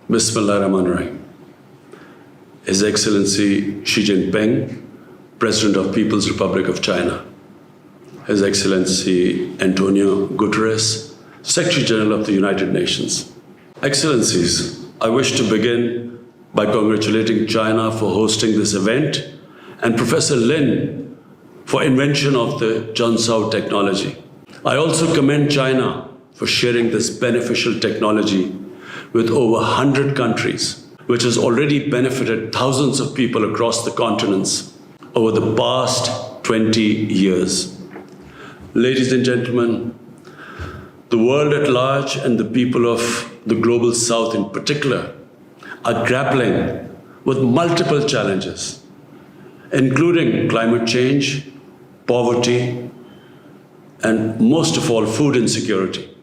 Bismillahirrahmanirrahim. His Excellency Xi Jinping, President of People's Republic of China. His Excellency Antonio Guterres, Secretary General of the United Nations. Excellencies, I wish to begin by congratulating China for hosting this event and Professor Lin for invention of the Juncao technology. I also commend China for sharing this beneficial technology with over 100 countries, which has already benefited thousands of people across the continents over the past 20 years. Ladies and gentlemen, the world at large and the people of the Global South in particular are grappling with multiple challenges, including climate change, poverty, and most of all, food insecurity.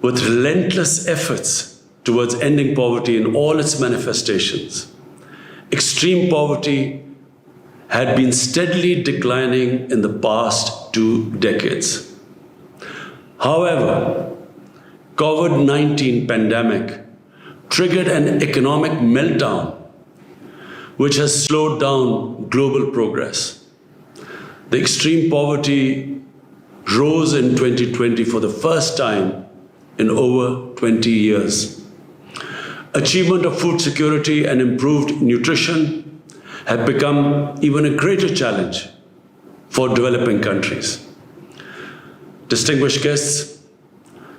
With relentless efforts towards ending poverty in all its manifestations, extreme poverty had been steadily declining in the past 2 decades. However, COVID-19 pandemic triggered an economic meltdown which has slowed down global progress. The extreme poverty rose in 2020 for the first time in over 20 years. Achievement of food security and improved nutrition have become even a greater challenge for developing countries. Distinguished guests,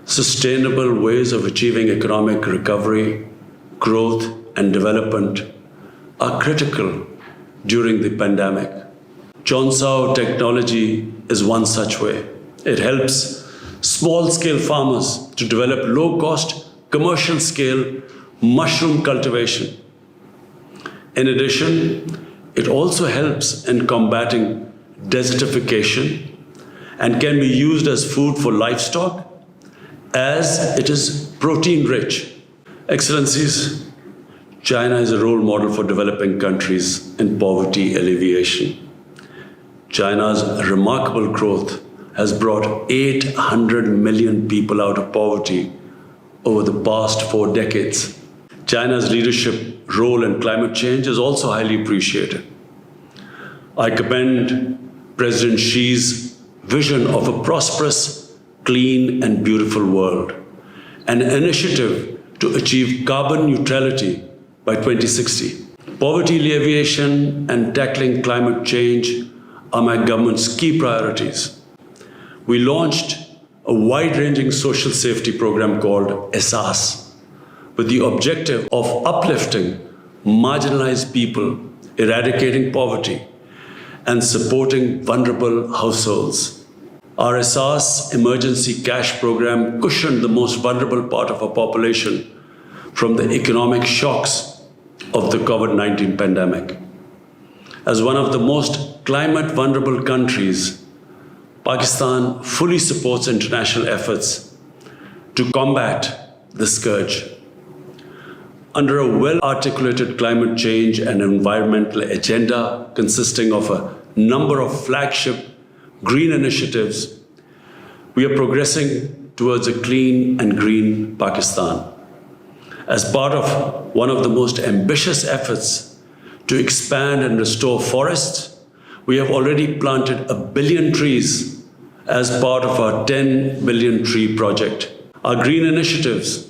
sustainable ways of achieving economic recovery, growth, and development are critical during the pandemic. Juncao technology is one such way. It helps small-scale farmers to develop low-cost, commercial-scale mushroom cultivation. In addition, it also helps in combating desertification and can be used as food for livestock as it is protein-rich. Excellencies, China is a role model for developing countries in poverty alleviation. China's remarkable growth has brought 800 million people out of poverty over the past 4 decades. China's leadership role in climate change is also highly appreciated. I commend President Xi's vision of a prosperous, clean, and beautiful world, an initiative to achieve carbon neutrality by 2060. Poverty alleviation and tackling climate change are my government's key priorities. We launched a wide-ranging social safety program called SDC, with the objective of uplifting marginalized people, eradicating poverty, and supporting vulnerable households. Our SDC emergency cash program cushioned the most vulnerable part of our population from the economic shocks of the COVID-19 pandemic. As one of the most climate vulnerable countries, Pakistan fully supports international efforts to combat the scourge. Under a well-articulated climate change and environmental agenda consisting of a number of flagship green initiatives, we are progressing towards a clean and green Pakistan. As part of one of the most ambitious efforts to expand and restore forests, we have already planted 1 billion trees as part of our 10 billion tree project. Our green initiatives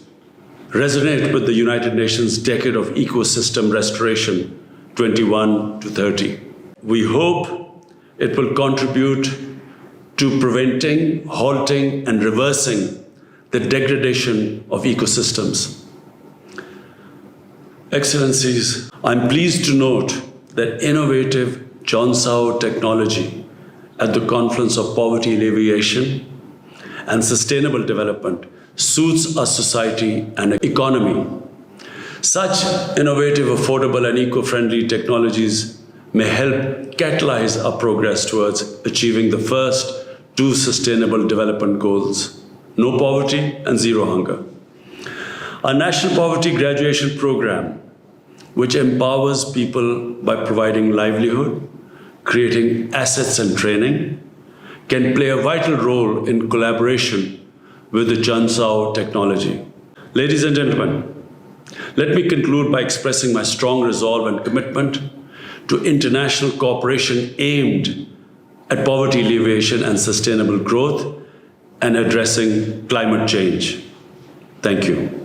resonate with the United Nations Decade of Ecosystem Restoration 21 to 30. We hope it will contribute to preventing, halting, and reversing the degradation of ecosystems. Excellencies, I'm pleased to note that innovative Juncao technology at the Conference of Poverty Alleviation and Sustainable Development suits our society and economy. Such innovative, affordable, and eco-friendly technologies may help catalyze our progress towards achieving the first 2 Sustainable Development Goals: no poverty and zero hunger. Our National Poverty Graduation Program, which empowers people by providing livelihood, creating assets and training, can play a vital role in collaboration with the Juncao technology. Ladies and gentlemen, Let me conclude by expressing my strong resolve and commitment to international cooperation aimed at poverty alleviation and sustainable growth and addressing climate change. Thank you.